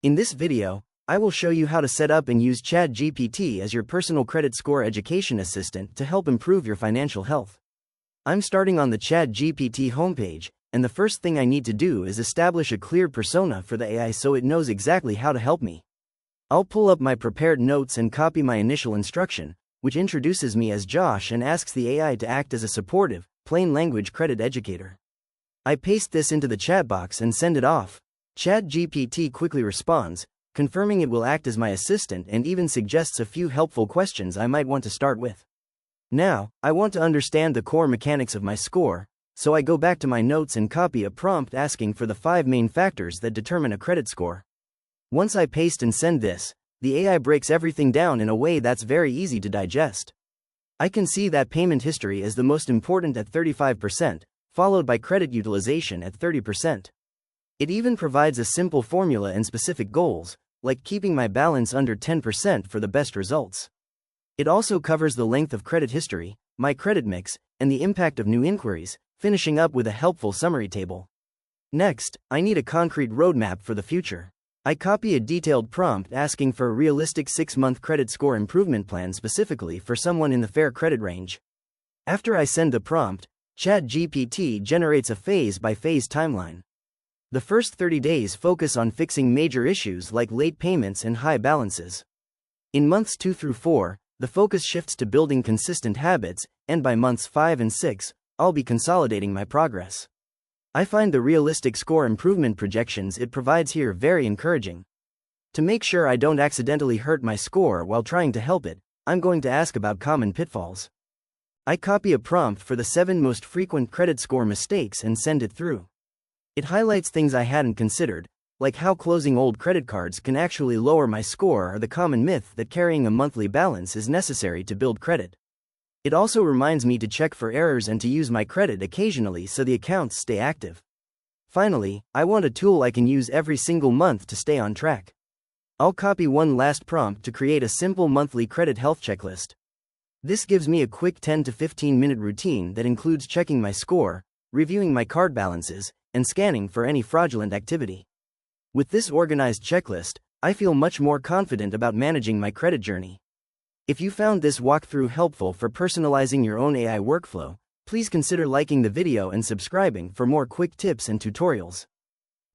In this video, I will show you how to set up and use ChatGPT as your personal credit score education assistant to help improve your financial health. I'm starting on the ChatGPT homepage, and the first thing I need to do is establish a clear persona for the AI so it knows exactly how to help me. I'll pull up my prepared notes and copy my initial instruction, which introduces me as Josh and asks the AI to act as a supportive, plain language credit educator. I paste this into the chat box and send it off. ChatGPT quickly responds, confirming it will act as my assistant and even suggests a few helpful questions I might want to start with. Now, I want to understand the core mechanics of my score, so I go back to my notes and copy a prompt asking for the 5 main factors that determine a credit score. Once I paste and send this, the AI breaks everything down in a way that's very easy to digest. I can see that payment history is the most important at 35%, followed by credit utilization at 30%. It even provides a simple formula and specific goals, like keeping my balance under 10% for the best results. It also covers the length of credit history, my credit mix, and the impact of new inquiries, finishing up with a helpful summary table. Next, I need a concrete roadmap for the future. I copy a detailed prompt asking for a realistic 6-month credit score improvement plan specifically for someone in the fair credit range. After I send the prompt, ChatGPT generates a phase-by-phase timeline. The first 30 days focus on fixing major issues like late payments and high balances. In months 2 through 4, the focus shifts to building consistent habits, and by months 5 and 6, I'll be consolidating my progress. I find the realistic score improvement projections it provides here very encouraging. To make sure I don't accidentally hurt my score while trying to help it, I'm going to ask about common pitfalls. I copy a prompt for the 7 most frequent credit score mistakes and send it through. It highlights things I hadn't considered, like how closing old credit cards can actually lower my score or the common myth that carrying a monthly balance is necessary to build credit. It also reminds me to check for errors and to use my credit occasionally so the accounts stay active. Finally, I want a tool I can use every single month to stay on track. I'll copy one last prompt to create a simple monthly credit health checklist. This gives me a quick 10 to 15 minute routine that includes checking my score, reviewing my card balances, and scanning for any fraudulent activity. With this organized checklist, I feel much more confident about managing my credit journey. If you found this walkthrough helpful for personalizing your own AI workflow, please consider liking the video and subscribing for more quick tips and tutorials.